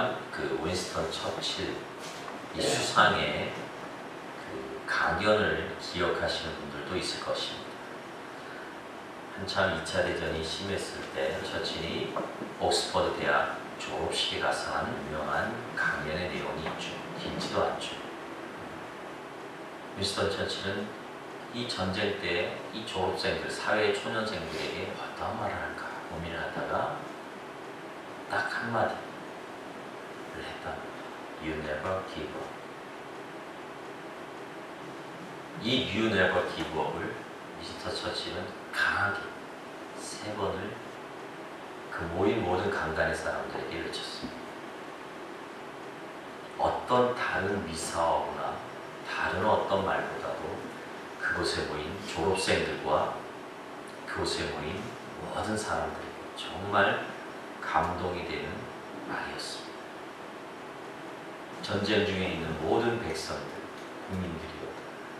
유명한 그 윈스턴 처칠 이 수상의 그 강연을 기억하시는 분들도 있을 것입니다. 한참 2차 대전이 심했을 때 처칠이 옥스퍼드 대학 졸업식에 가서 한 유명한 강연의 내용이 있죠. 길지도 않죠. 윈스턴 처칠은 이 전쟁 때 이 졸업생들, 사회 초년생들에게 어떤 말을 할까 고민을 하다가 딱 한마디를 했답니다. You never give up. 이 You never give up을 미스터 처칠은 강하게 3번을 그 모인 모든 강단의 사람들에게 외쳤습니다. 어떤 다른 미사어나 다른 어떤 말보다도 그곳에 모인 졸업생들과 그곳에 모인 모든 사람들에게 정말 감동이 되는 말이었습니다. 전쟁 중에 있는 모든 백성들, 국민들이요,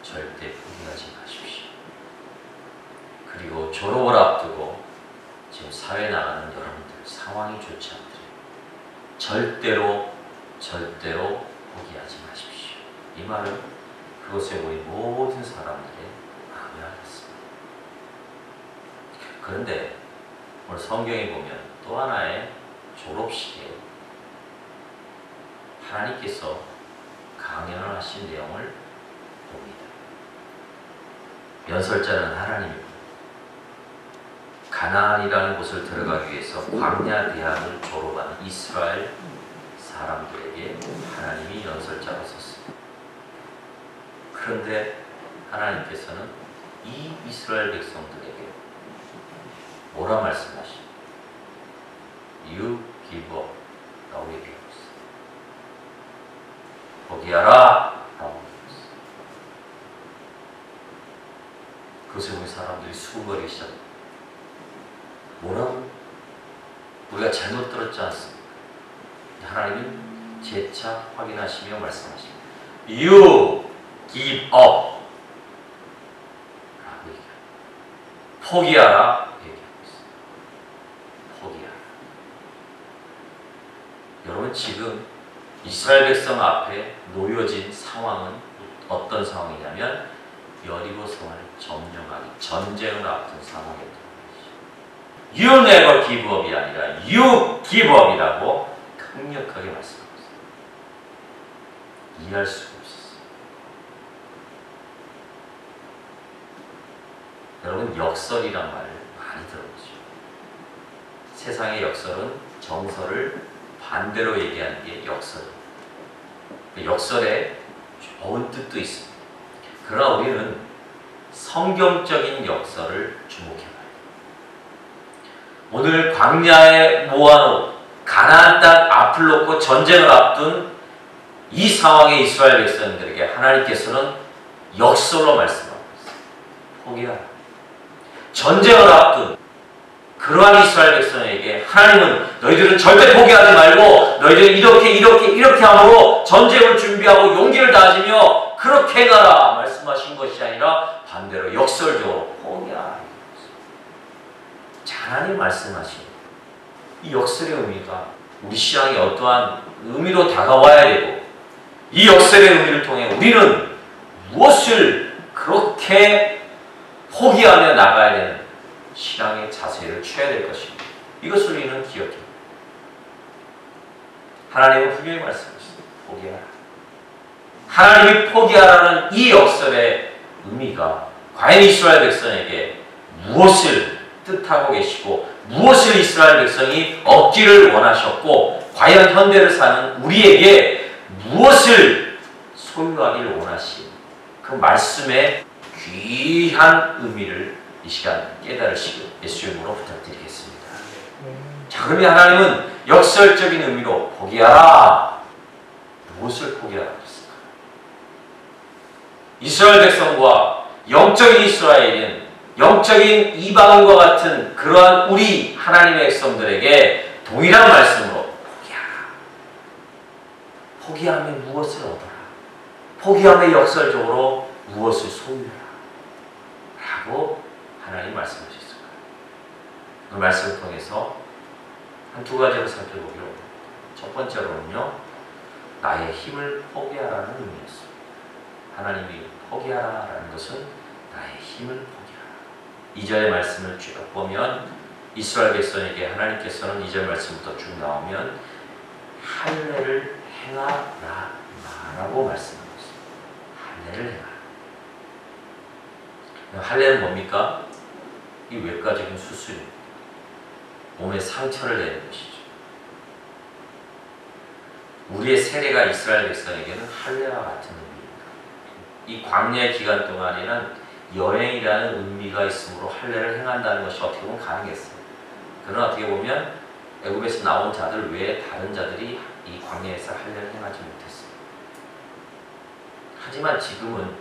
절대 포기하지 마십시오. 그리고 졸업을 앞두고 지금 사회 나가는 여러분들 상황이 좋지 않더라도 절대로 포기하지 마십시오. 이 말은 그곳에 모인 모든 사람들의 마음에 와닿습니다. 그런데 오늘 성경에 보면 또 하나의 졸업식에 하나님께서 강연을 하신 내용을 봅니다. 연설자는 하나님이고 가나안이라는 곳을 들어가기 위해서 광야 대학을 졸업한 이스라엘 사람들에게 하나님이 연설자로 섰습니다. 그런데 하나님께서는 이 이스라엘 백성들에게 뭐라 말씀하십니까? You give up 라고 얘기하고 있어요. 포기하라 라고 얘기하고 있어요. 그것에 우리 사람들이 수군거리기 시작합니다. 뭐라고? 우리가 잘못 들었지 않습니까? 하나님은 재차 확인하시며 말씀하십니다. You give up 라고 얘기합니다. 포기하라 얘기하고 있어요. 포기하라. 여러분 지금 이스라엘 백성 앞에 놓여진 상황은 어떤 상황이냐면 여리고 성을 점령하기 전쟁을 앞둔 상황이었던 것이죠. You never give up이 아니라 You give up이라고 강력하게 말씀하고 있어요. 이해할 수가 없었어요. 여러분 역설이란 말을 많이 들어보죠. 세상의 역설은 정설을 반대로 얘기하는 게 역설입니다. 역설에 좋은 뜻도 있습니다. 그러나 우리는 성경적인 역설을 주목해봐요. 오늘 광야에 모아놓은 가나안 땅 앞을 놓고 전쟁을 앞둔 이 상황의 이스라엘 백성들에게 하나님께서는 역설로 말씀하고 있어요. 포기하라. 전쟁을 앞둔 그러한 이스라엘 백성에게 하나님은 너희들은 절대 포기하지 말고 너희들은 이렇게 함으로 전쟁을 준비하고 용기를 다지며 그렇게 해가라 말씀하신 것이 아니라 반대로 역설적으로 포기하라. 자, 하나님 말씀하신 이 역설의 의미가 우리 신앙에 어떠한 의미로 다가와야 되고 이 역설의 의미를 통해 우리는 무엇을 그렇게 포기하며 나가야 되는 신앙의 자세를 취해야 될 것입니다. 이것을 우리는 기억해야 합니다. 하나님은 분명히 말씀하셨습니다. 포기하라. 하나님이 포기하라는 이 역설의 의미가 과연 이스라엘 백성에게 무엇을 뜻하고 계시고 무엇을 이스라엘 백성이 얻기를 원하셨고 과연 현대를 사는 우리에게 무엇을 소유하기를 원하신 그 말씀의 귀한 의미를 이 시간 깨달으시길 예수의 이름으로 부탁드리겠습니다. 자, 그러면 하나님은 역설적인 의미로 포기하라. 무엇을 포기하라 그랬을까? 이스라엘 백성과 영적인 이스라엘은 영적인 이방인과 같은 그러한 우리 하나님의 백성들에게 동일한 말씀으로 포기하라. 포기하면 무엇을 얻어라. 포기하면 역설적으로 무엇을 소유해라. 라고 하나님 말씀하셨을 거예요. 그 말씀을 통해서 한 두 가지를 살펴보기로 합니다. 첫 번째로는요, 나의 힘을 포기하라는 의미였어요. 하나님이 포기하라는 것은 나의 힘을 포기하라. 2절의 말씀을 쭉 보면 이스라엘 백성에게 하나님께서는 2절 말씀부터 쭉 나오면 할례를 행하라 라고 말씀하고 있습니다. 할례를 행하라. 할례는 뭡니까? 이 외과적인 수술입니다. 몸에 상처를 내는 것이죠. 우리의 세례가 이스라엘 백성에게는 할례와 같은 의미입니다. 이 광야의 기간 동안에는 여행이라는 의미가 있으므로 할례를 행한다는 것이 어떻게 보면 가능했어요. 그러나 어떻게 보면 애굽에서 나온 자들 외에 다른 자들이 이 광야에서 할례를 행하지 못했어요. 하지만 지금은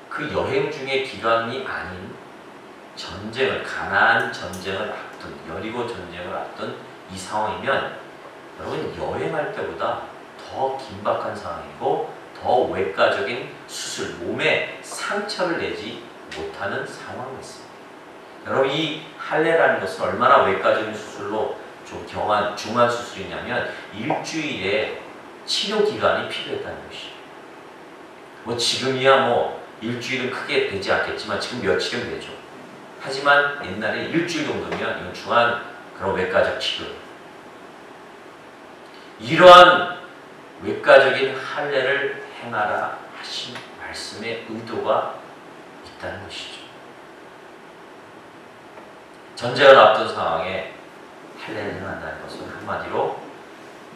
그 여행 중의 기간이 아닌 전쟁을, 가나안 전쟁을 앞둔, 여리고 전쟁을 앞둔 이 상황이면 여러분 여행할 때보다 더 긴박한 상황이고 더 외과적인 수술, 몸에 상처를 내지 못하는 상황이 있습니다. 여러분 이 할례라는 것은 얼마나 외과적인 수술로 좀 중한 수술이냐면 일주일의 치료 기간이 필요했다는 것이죠. 뭐 지금이야 뭐 일주일은 크게 되지 않겠지만 지금 며칠은 되죠. 하지만 옛날에 일주일 정도면 이건 중한 그런 외과적 치료. 이러한 외과적인 할례를 행하라 하신 말씀의 의도가 있다는 것이죠. 전쟁을 앞둔 상황에 할례를 행한다는 것은 한마디로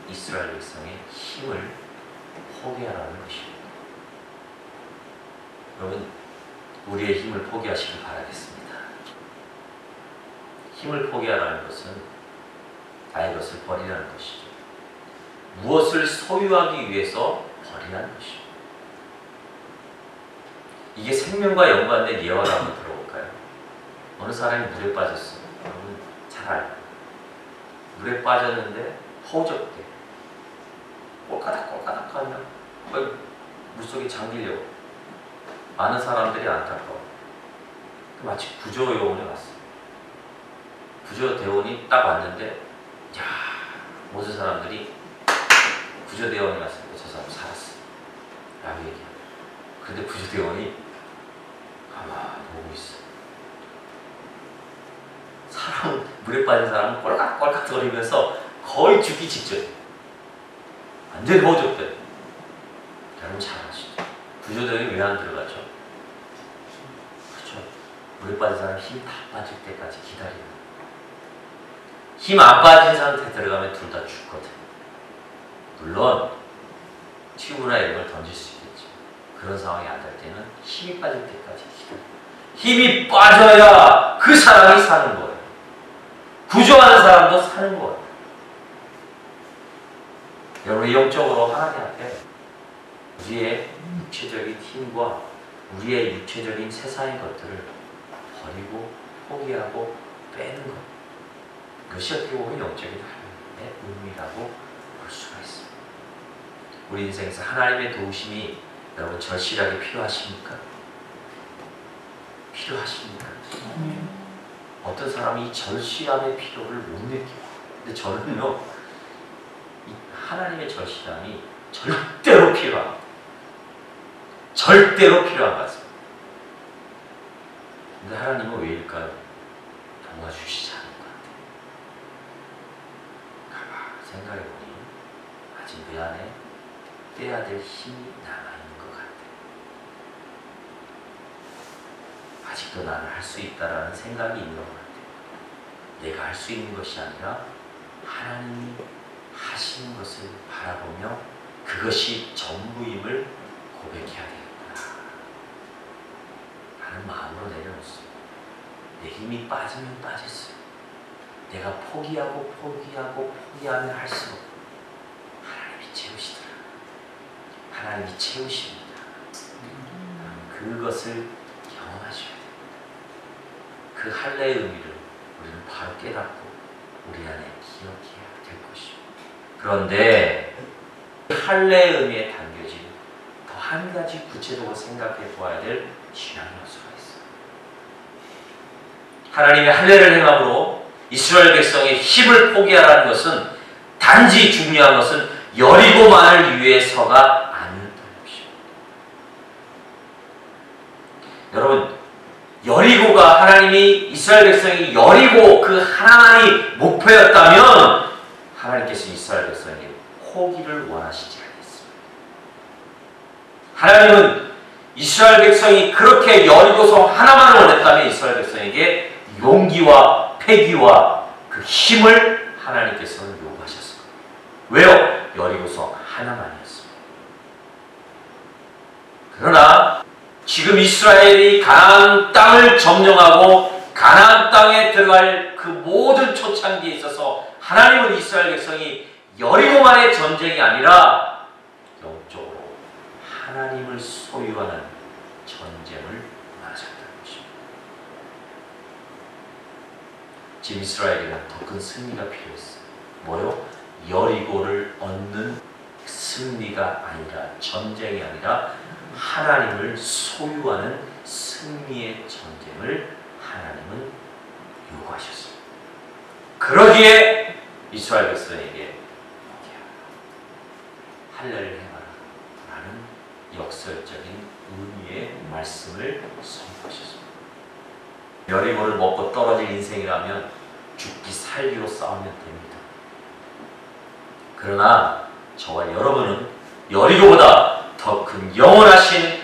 이스라엘 백성의 힘을 포기하라는 것입니다. 여러분, 우리의 힘을 포기하시길 바라겠습니다. 힘을 포기하라는 것은 나의 것을 버리라는 것이죠. 무엇을 소유하기 위해서 버리라는 것이죠. 이게 생명과 연관된 예화를 한번 들어볼까요? 어느 사람이 물에 빠졌어요. 여러분 잘 알고 물에 빠졌는데 허우적대 꼴까닥 하면 거의 물속에 잠기려고 많은 사람들이 안타까워. 마치 구조요원에 왔어요. 구조대원이 딱 왔는데 야, 모든 사람들이 구조대원이 왔으니까 저 사람 살았어 라고 얘기해요. 근데 구조대원이 가만히 보고 있어. 사람, 물에 빠진 사람은 꼴깍꼴깍 거리면서 거의 죽기 직전. 완전히 허우적대. 여러분 잘 아시죠? 구조대원이 왜 안 들어가죠? 그렇죠. 물에 빠진 사람 힘 다 빠질 때까지 기다리는. 힘 안 빠진 상태에 들어가면 둘 다 죽거든. 물론 튜브나 이런 걸 던질 수 있겠죠. 그런 상황이 안 될 때는 힘이 빠질 때까지 기다려. 힘이 빠져야 그 사람이 사는 거예요. 구조하는 사람도 사는 거예요. 여러분 영적으로 하나님 앞에 우리의 육체적인 힘과 우리의 육체적인 세상의 것들을 버리고 포기하고 빼는 것. 그것이 어떻게 보면 영적인 하나님의 의미라고 볼 수가 있습니다. 우리 인생에서 하나님의 도우심이 여러분 절실하게 필요하십니까? 필요하십니까? 어떤 사람이 이 절실함의 필요를 못 느껴요. 근데 저는요, 이 하나님의 절실함이 절대로 필요합니다. 절대로 필요한 것 같습니다. 근데 하나님은 왜일까요? 도와주시지 않은 것 같아요. 가만히 생각해보니 아직 내 안에 떼야 될 힘이 남아있는 것 같아요. 아직도 나는 할 수 있다라는 생각이 있는 것 같아요. 내가 할 수 있는 것이 아니라 하나님이 하시는 것을 바라보며 그것이 전부임을 고백해야 되겠구나 라는 마음으로 내려놓습니다. 내 힘이 빠지면 빠졌어요. 내가 포기하면 할수록 하나님이 채우시더라. 하나님이 채우십니다. 그것을 경험하셔야 돼요. 그 할례의 의미를 우리는 바로 깨닫고 우리 안에 기억해야 될 것입니다. 그런데 할례의 의미에 담겨진 더 한 가지 구체적으로 생각해 보아야 될 신앙 요소가 있어요. 하나님의 할례를 행함으로 이스라엘 백성의 힘을 포기하라는 것은 단지 중요한 것은 여리고만을 위해서가 아니었다는 것입니다. 여러분, 여리고가 하나님이 이스라엘 백성이 여리고 그 하나만이 목표였다면 하나님께서 이스라엘 백성에게 포기를 원하시지 않았습니다. 하나님은 이스라엘 백성이 그렇게 여리고성 하나만을 원했다면 이스라엘 백성에게 용기와 패기와 그 힘을 하나님께서는 요구하셨습니다. 왜요? 여리고성 하나만이었습니다. 그러나 지금 이스라엘이 가나안 땅을 점령하고 가나안 땅에 들어갈 그 모든 초창기에 있어서 하나님은 이스라엘 백성이 여리고만의 전쟁이 아니라 영적으로 하나님을 소유하는 전쟁을 원하셨다는 것입니다. 지금 이스라엘에는 더 큰 승리가 필요했어요. 뭐요? 여리고를 얻는 승리가 아니라, 전쟁이 아니라 하나님을 소유하는 승리의 전쟁을 하나님은 요구하셨습니다. 그러기에 이스라엘 백성에게 할례를 행하라 라는 역설적인 의미의 말씀을 선포하셨습니다. 여리고를 먹고 떨어질 인생이라면 죽기 살기로 싸우면 됩니다. 그러나 저와 여러분은 여리고보다 더 큰 영원하신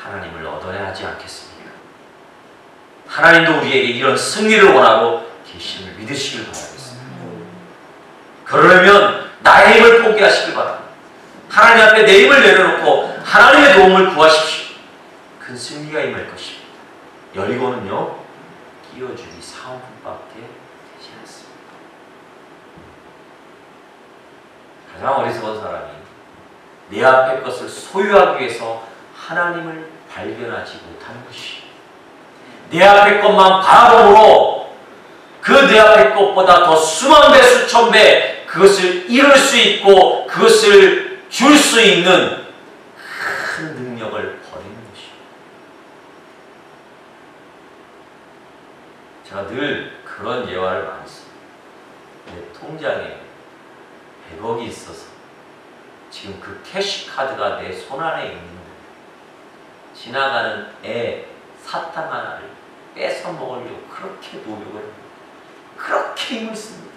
하나님을 얻어야 하지 않겠습니까? 하나님도 우리에게 이런 승리를 원하고 계심을 믿으시길 바라겠습니다. 그러려면 나의 힘을 포기하시길 바랍니다. 하나님 앞에 내 힘을 내려놓고 하나님의 도움을 구하십시오. 큰 승리가 임할 것입니다. 여리고는요, 끼워주기 사은품밖에 되지 않습니다. 가장 어리석은 사람이 내 앞의 것을 소유하기 위해서 하나님을 발견하지 못하는 것이, 내 앞의 것만 바라봄으로 그 내 앞의 것보다 더 수만 배 수천 배 그것을 이룰 수 있고 그것을 줄 수 있는 큰 능력을 버리는 것입니다. 제가 늘 그런 예화를 많이 씁니다. 내 통장에 100억이 있어서 지금 그 캐시카드가 내 손안에 있는데 지나가는 애, 사탕 하나를 뺏어 먹으려고 그렇게 노력을 합니다. 그렇게 힘을 씁니다.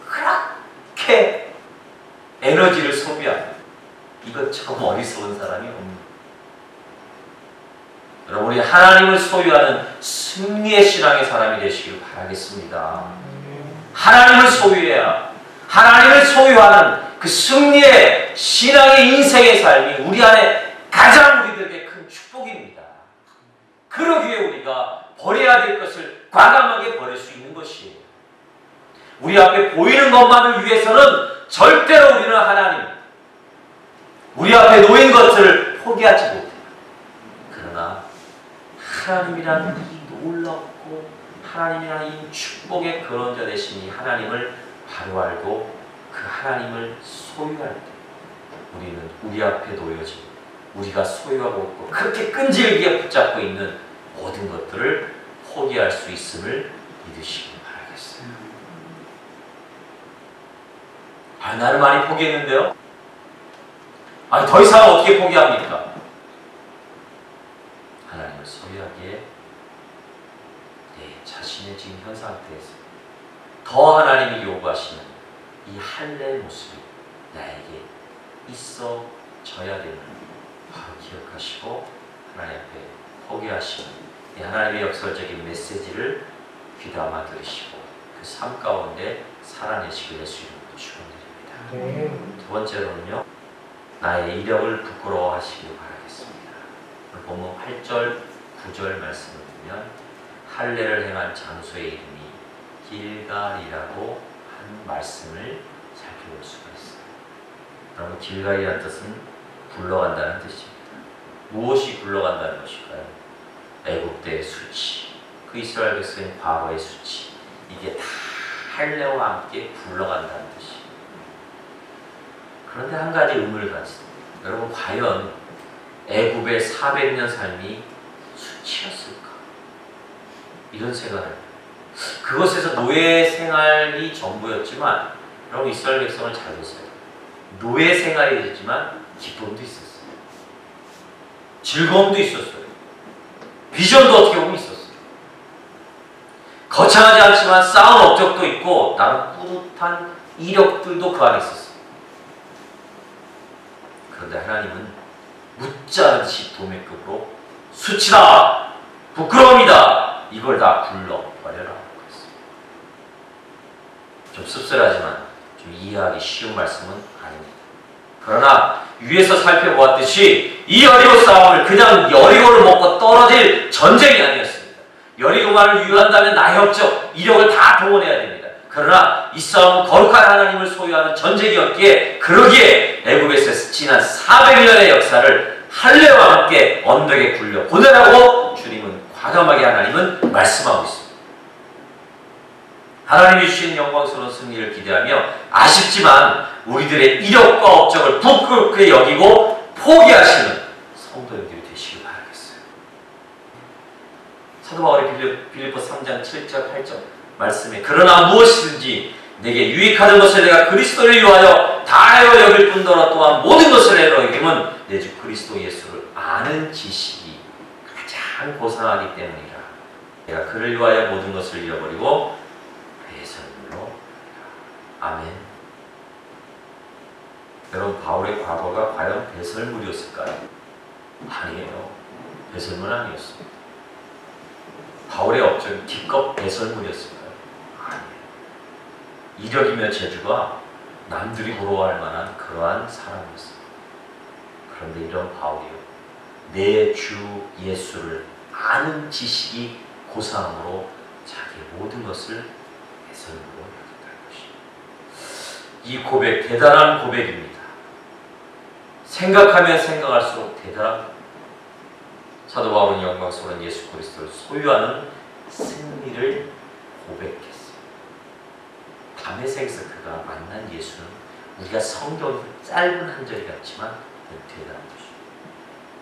그렇게 에너지를 소비합니다. 이것처럼 어리석은 사람이 없습니다. 여러분이 하나님을 소유하는 승리의 신앙의 사람이 되시길 바라겠습니다. 하나님을 소유해야, 하나님을 소유하는 그 승리의 신앙의 인생의 삶이 우리 안에 가장 우리들에게 큰 축복입니다. 그러기에 우리가 버려야 될 것을 과감하게 버릴 수 있는 것이에요. 우리 앞에 보이는 것만을 위해서는 절대로 우리는 하나님, 우리 앞에 놓인 것들을 포기하지 못해요. 그러나 하나님이라는 이 놀랍고 하나님이라는 이 축복의 근원자 되신 이 하나님을 바로 알고 그 하나님을 소유할 때 우리는 우리 앞에 놓여진 우리가 소유하고 있고 그렇게 끈질기게 붙잡고 있는 모든 것들을 포기할 수 있음을 믿으시길 바라겠어요. 나는 많이 포기했는데요? 더 이상 어떻게 포기합니까? 하나님을 소유하기에 내 자신의 지금 현 상태에서 더 하나님이 요구하시는 이 할례의 모습이 나에게 있어져야 되는 바로 기억하시고 하나님 앞에 포기하시는 이 하나님의 역설적인 메시지를 귀담아 들으시고 그 삶 가운데 살아내시게 될 수 있는 것을 축원드립니다. 두 번째로는요, 나의 이력을 부끄러워하시길 바라겠습니다. 오늘 본문 8절, 9절 말씀을 보면 할례를 행한 장소의 이름이 길갈이라고 한 말씀을 살펴볼 수가 있어요. 여러분, 길갈이라는 뜻은 굴러간다는 뜻입니다. 무엇이 굴러간다는 것일까요? 애국대의 수치, 그 이스라엘 백성의 과거의 수치, 이게 다 할례와 함께 굴러간다는 뜻이에요. 그런데 한 가지 의문을 갖습니다. 여러분, 과연 애굽의 400년 삶이 수치였을까? 이런 생각을, 그것에서 노예 생활이 전부였지만 여러분 이스라엘 백성을 잘 보세요. 노예 생활이지만 기쁨도 있었어요. 즐거움도 있었어요. 비전도 어떻게 보면 있었어요. 거창하지 않지만 쌓은 업적도 있고 나름 뿌듯한 이력들도 그 안에 있었어요. 그런데 하나님은 묻지 않듯이 도매급으로 수치다! 부끄러움이다! 이걸 다 굴러버려라. 좀 씁쓸하지만 좀 이해하기 쉬운 말씀은 아닙니다. 그러나 위에서 살펴보았듯이 이 여리고 싸움을 그냥 여리고를 먹고 떨어질 전쟁이 아니었습니다. 여리고만을 유한다면 나의 업적, 이력을 다 동원해야 됩니다. 그러나 이 싸움은 거룩한 하나님을 소유하는 전쟁이었기에 그러기에 애굽에서 지난 400년의 역사를 할례와 함께 언덕에 굴려 보내라고 주님은 과감하게 하나님은 말씀하고 있습니다. 하나님이 주신 영광스러운 승리를 기대하며 아쉽지만 우리들의 이력과 업적을 부끄럽게 여기고 포기하시는 성도님들이 되시길 바라겠어요. 사도 바울이 빌립보 3장 7절 8절 말씀에 그러나 무엇이든지 내게 유익하는 것을 내가 그리스도를 위하여 다하여 여길 뿐더러 또한 모든 것을 내로 여김은 내 주 그리스도 예수를 아는 지식이 가장 고상하기 때문이라. 내가 그를 위하여 모든 것을 잃어버리고 배설물로 아멘. 여러분 바울의 과거가 과연 배설물이었을까요? 아니에요. 배설물 아니었습니다. 바울의 업적이 기껏 배설물이었을까요? 아니에요. 이력이며 재주가 남들이 부러워할 만한 그러한 사람이었습니다. 그런데 이런 바울이요, 내 주 예수를 아는 지식이 고상함으로 자기의 모든 것을 배설물로 여겼다는 것입니다. 이 고백, 대단한 고백입니다. 생각하면 생각할수록 대단합니다. 사도 바울은 영광스러운 예수 그리스도를 소유하는 승리를 고백했습니다. 담에색에서 그가 만난 예수는 우리가 성경에서 짧은 한 절이 같지만 대단한 것입니다.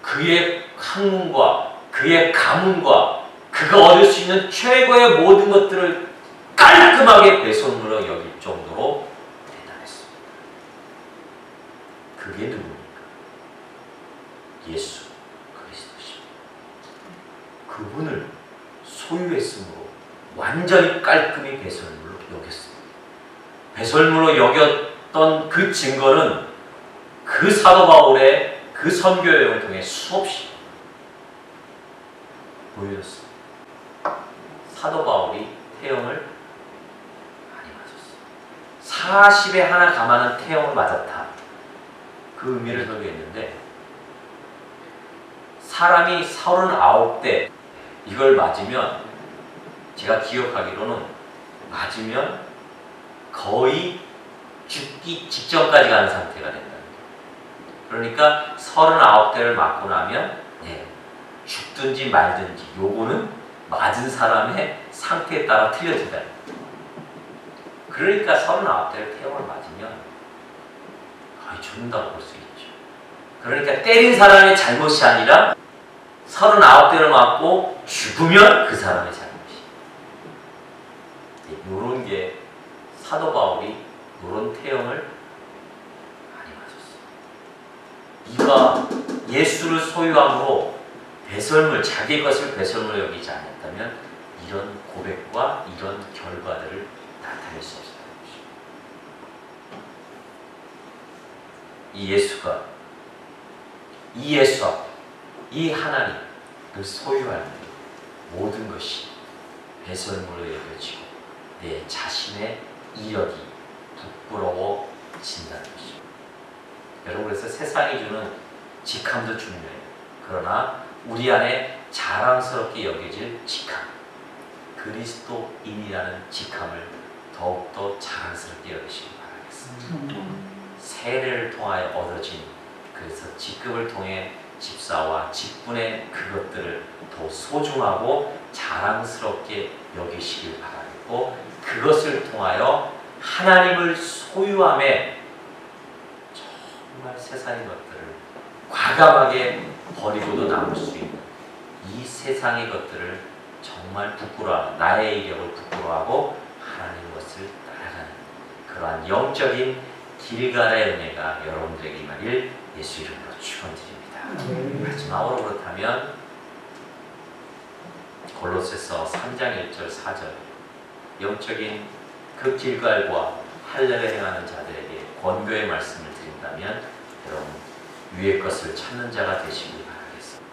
그의 학문과 그의 가문과 그가 얻을 수 있는 최고의 모든 것들을 깔끔하게 배설물로 여길 정도로 대단했습니다. 그게 누굽니까? 예수 그리스도십니다. 그분을 소유했으므로 완전히 깔끔히 배설물로 여겼습니다. 배설물로 여겼던 그 증거는 그 사도 바울의 그 선교 여행을 통해 수없이 보여줬습니다. 사도 바울이 태형을 많이 맞았어요. 40에 하나 감하는 태형을 맞았다. 그 의미를 설교했는데 사람이 39대 이걸 맞으면 제가 기억하기로는 맞으면 거의 죽기 직전까지 가는 상태가 된다. 그러니까 39대를 맞고 나면 죽든지 말든지 요거는 맞은 사람의 상태에 따라 틀려진다. 그러니까 39대를 태형을 맞으면 거의 죽는다고 볼 수 있죠. 그러니까 때린 사람의 잘못이 아니라 39대를 맞고 죽으면 그 사람의 잘못이. 요런 게 사도 바울이 요런 태형을 이가 예수를 소유함으로 배설물, 자기 것을 배설물로 여기지 않았다면 이런 고백과 이런 결과들을 나타낼 수 없었다는 것입니다. 이 예수가, 이 예수 앞, 이 하나님을 소유할 때 모든 것이 배설물로 여겨지고 내 자신의 이력이 부끄러워진다는 것입니다. 여러분, 그래서 세상이 주는 직함도 중요해요. 그러나 우리 안에 자랑스럽게 여겨질 직함, 그리스도인이라는 직함을 더욱더 자랑스럽게 여기시기 바라겠습니다. 세례를 통하여 얻어진, 그래서 직급을 통해 집사와 직분의 그것들을 더 소중하고 자랑스럽게 여기시길 바라겠고, 그것을 통하여 하나님을 소유함에 정말 세상의 것들을 과감하게 버리고도 남을 수 있는 이 세상의 것들을 정말 부끄러워하는, 나의 이력을 부끄러워하고 하나님 것을 따라가는 그러한 영적인 길갈의 은혜가 여러분들에게 임하길 예수 이름으로 축원드립니다. 마지막으로 그렇다면 골로새서 3장 1절 4절 영적인 그 길갈과 할례를 행하는 자들에게 권고의 말씀을 드린다면 여러분 위의 것을 찾는 자가 되시길 바라겠습니다.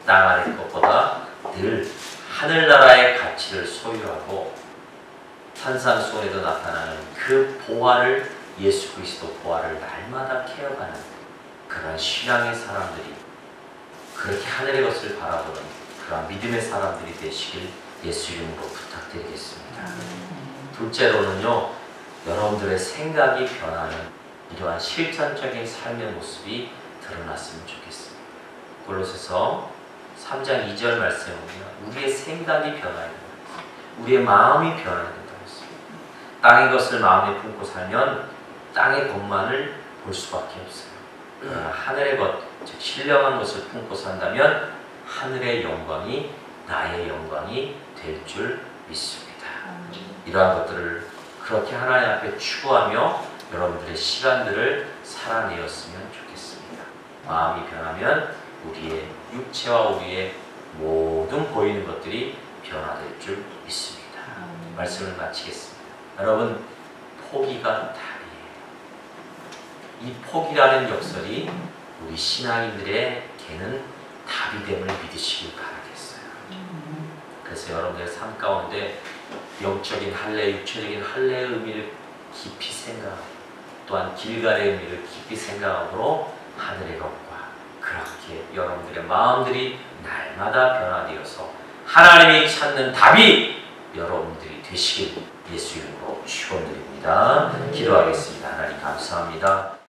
땅 아래 것보다 늘 하늘나라의 가치를 소유하고 산산수훈에도 나타나는 그 보화를 예수 그리스도 보화를 날마다 캐어가는 그런 신앙의 사람들이 그렇게 하늘의 것을 바라보는 그런 믿음의 사람들이 되시길 예수 이름으로 부탁드리겠습니다. 둘째로는요, 여러분들의 생각이 변하는 이러한 실천적인 삶의 모습이 드러났으면 좋겠습니다. 골로새서 3장 2절 말씀에 보면 우리의 생각이 변화해야 된다. 우리의 마음이 변화해야 된다고 했습니다. 땅의 것을 마음에 품고 살면 땅의 것만을 볼 수밖에 없어요. 그러나 하늘의 것, 즉 신령한 것을 품고 산다면 하늘의 영광이 나의 영광이 될 줄 믿습니다. 이러한 것들을 그렇게 하나님 앞에 추구하며 여러분들의 시간들을 살아내었으면 좋겠습니다. 마음이 변하면 우리의 육체와 우리의 모든 보이는 것들이 변화될 줄 믿습니다. 말씀을 마치겠습니다. 여러분, 포기가 답이에요. 이 포기라는 역설이 우리 신앙인들에게는 답이 됨을 믿으시길 바라겠어요. 그래서 여러분들의 삶 가운데 영적인 할례, 육체적인 할례의 의미를 깊이 생각하고 또한 길갈의 의미를 깊이 생각하므로 하늘의 것과 그렇게 여러분들의 마음들이 날마다 변화되어서 하나님이 찾는 답이 여러분들이 되시길 예수 이름으로 축원드립니다. 기도하겠습니다. 하나님 감사합니다.